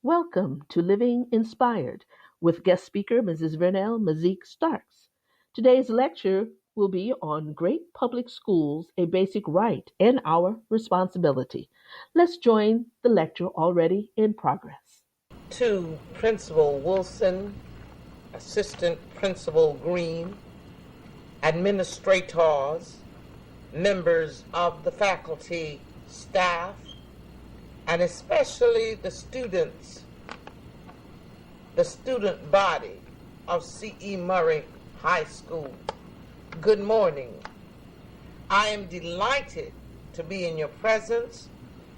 Welcome to Living Inspired with guest speaker Mrs. Vernell Mazik Starks. Today's lecture will be on Great Public Schools, a Basic Right and Our Responsibility. Let's join the lecture already in progress. To Principal Wilson, Assistant Principal Green, administrators, members of the faculty, staff, and especially the students, the student body of C.E. Murray High School. Good morning. I am delighted to be in your presence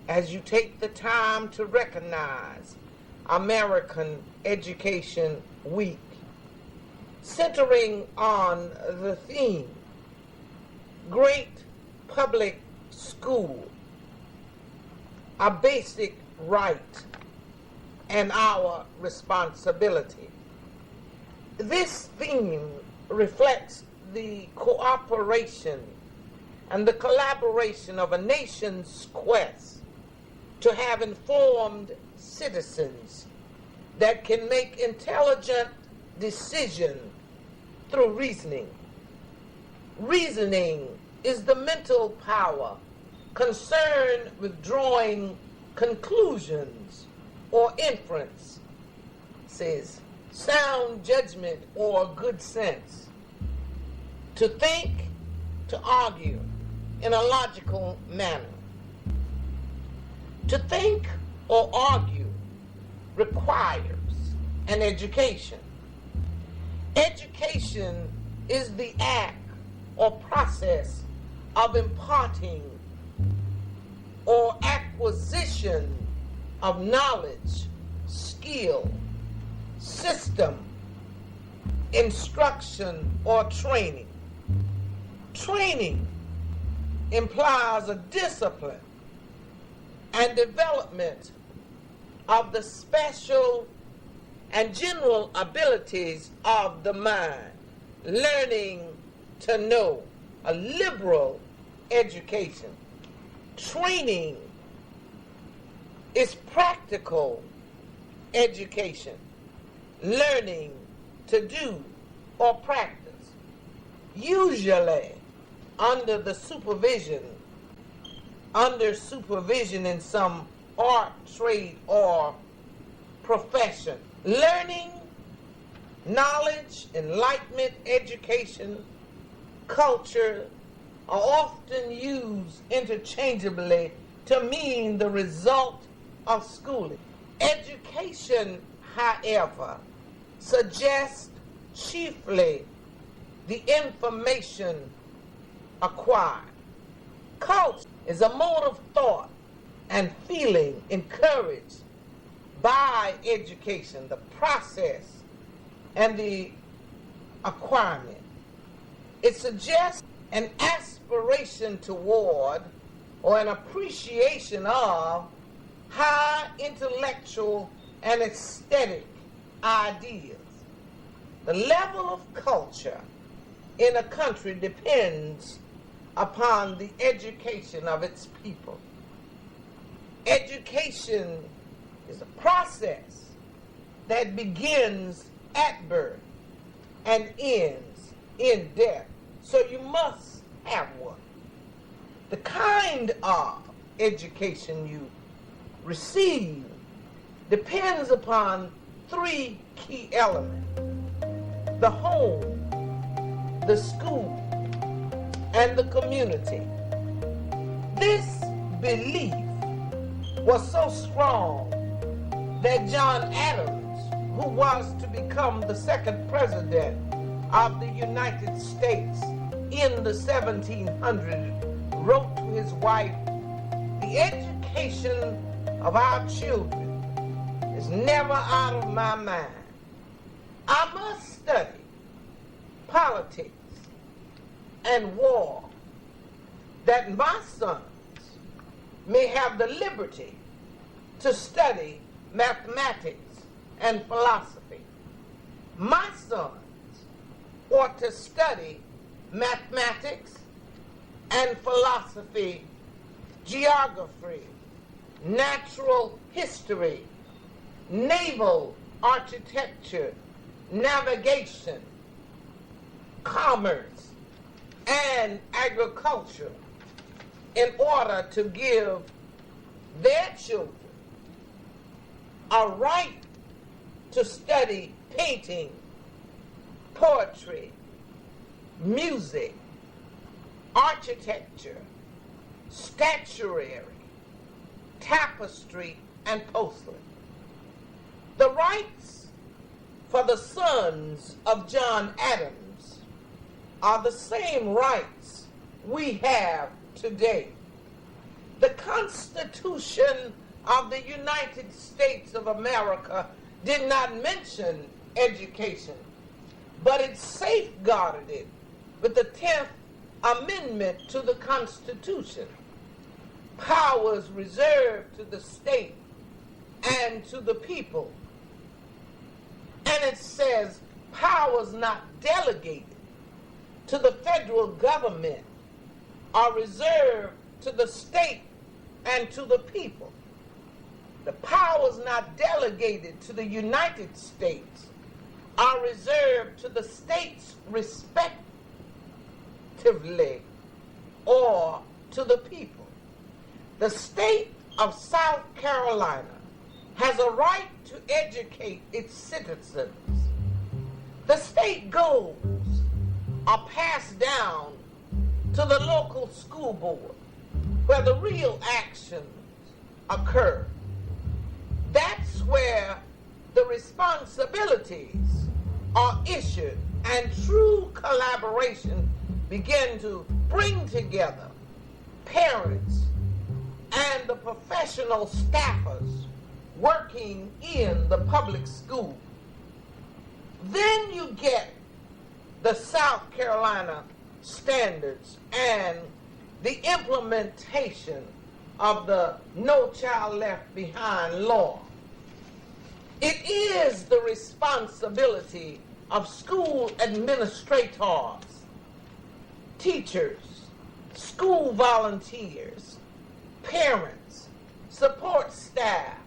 as you take the time to recognize American Education Week, centering on the theme, Great Public School, a basic right and our responsibility. This theme reflects the cooperation and the collaboration of a nation's quest to have informed citizens that can make intelligent decisions through reasoning. Reasoning is the mental power concerned with drawing conclusions or inference, says sound judgment or good sense. To think, to argue in a logical manner. To think or argue requires an education. Education is the act or process of imparting or acquisition of knowledge, skill, system, instruction, or training. Training implies a discipline and development of the special and general abilities of the mind, learning to know, a liberal education. Training is practical education, learning to do or practice, usually under supervision in some art, trade, or profession. Learning, knowledge, enlightenment, education, culture are often used interchangeably to mean the result of schooling. Education, however, suggests chiefly the information acquired. Culture is a mode of thought and feeling encouraged by education, the process and the acquirement. It suggests an aspiration toward or an appreciation of high intellectual and aesthetic ideas. The level of culture in a country depends upon the education of its people. Education is a process that begins at birth and ends in death. So you must have one. The kind of education you receive depends upon three key elements: the home, the school, and the community. This belief was so strong that John Adams, who was to become the second president of the United States in the 1700s, wrote to his wife, "The education of our children is never out of my mind. I must study politics and war, that my sons may have the liberty to study mathematics and philosophy. My sons ought to study mathematics and philosophy, geography, natural history, naval architecture, navigation, commerce, and agriculture in order to give their children a right to study painting, poetry, music, architecture, statuary, tapestry, and porcelain. The rights for the sons of John Adams are the same rights we have today. The Constitution of the United States of America did not mention education, but it safeguarded it with the 10th Amendment to the Constitution. Powers reserved to the state and to the people. And it says powers not delegated to the federal government are reserved to the state and to the people. The powers not delegated to the United States are reserved to the states respectively or to the people. The state of South Carolina has a right to educate its citizens. The state goals are passed down to the local school board where the real actions occur. That's where the responsibilities are issued and true collaboration begin to bring together parents and the professional staffers working in the public school. Then you get the South Carolina standards and the implementation of the No Child Left Behind law. It is the responsibility of school administrators, teachers, school volunteers, parents, support staff,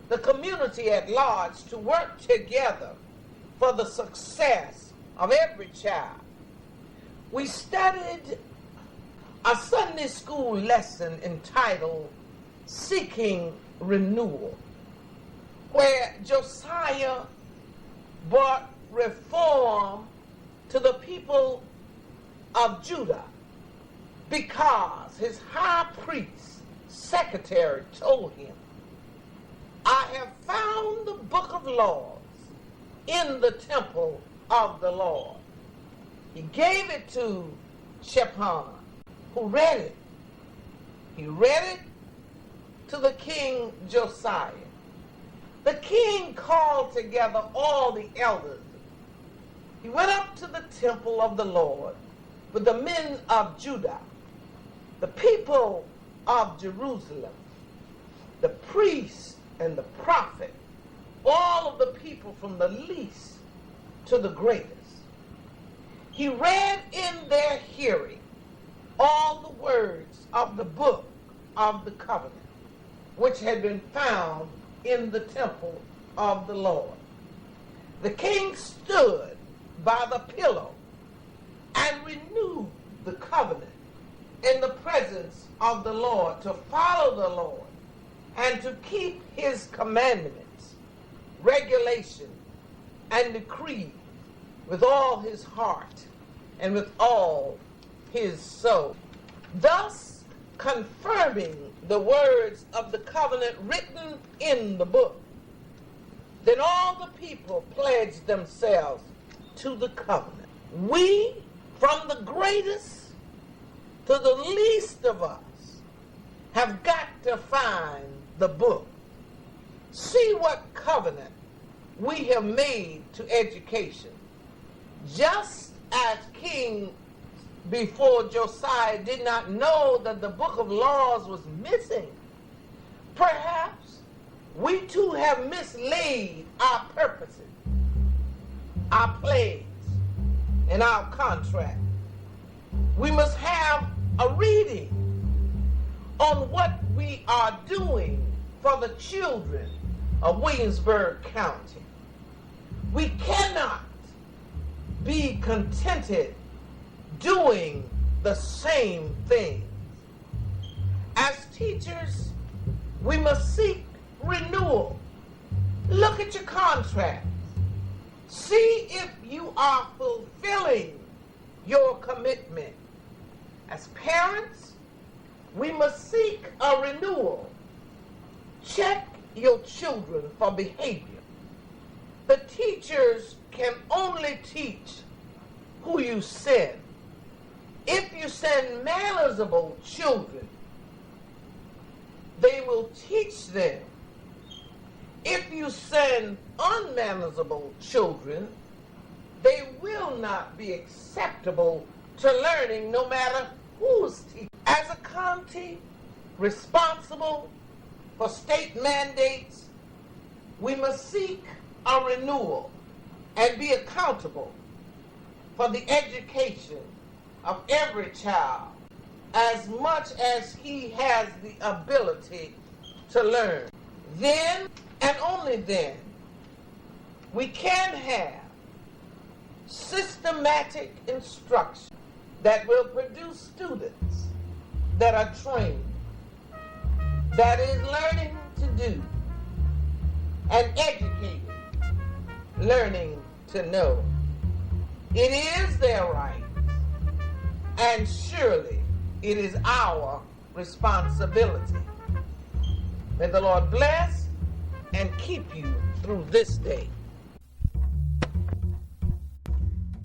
the community at large to work together for the success of every child. We studied a Sunday school lesson entitled Seeking Renewal, where Josiah brought reform to the people of Judah because his high priest secretary told him, I have found the book of laws in the temple of the Lord. He gave it to Shaphan, who read it. He read it to the king Josiah. The king called together all the elders. He went up to the temple of the Lord with the men of Judah, the people of Jerusalem, the priests and the prophet, all of the people from the least to the greatest. He read in their hearing all the words of the book of the covenant, which had been found in the temple of the Lord. The king stood by the pillow and renewed the covenant in the presence of the Lord, to follow the Lord and to keep his commandments, regulation, and decree with all his heart and with all his soul, thus confirming the words of the covenant written in the book. Then all the people pledged themselves to the covenant. We, from the greatest to the least of us, have got to find the book. See what covenant we have made to education. Just as King before Josiah did not know that the book of laws was missing, perhaps we too have mislaid our purposes, our plans, and our contract. We must have a reading on what we are doing for the children of Williamsburg County. We cannot be contented doing the same thing. As teachers, we must seek renewal. Look at your contract. See if you are fulfilling your commitment. As parents, we must seek a renewal. Check your children for behavior. The teachers can only teach who you send. If you send manageable children, they will teach them. If you send unmanageable children, they will not be acceptable to learning no matter who's teaching. As a county responsible for state mandates, we must seek a renewal and be accountable for the education of every child as much as he has the ability to learn. Then, and only then, we can have systematic instruction that will produce students that are trained, that is learning to do, and educated, learning to know. It is their right, and surely it is our responsibility. May the Lord bless and keep you through this day.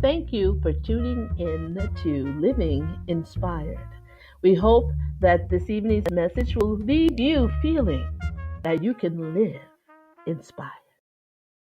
Thank you for tuning in to Living Inspired. We hope that this evening's message will leave you feeling that you can live inspired.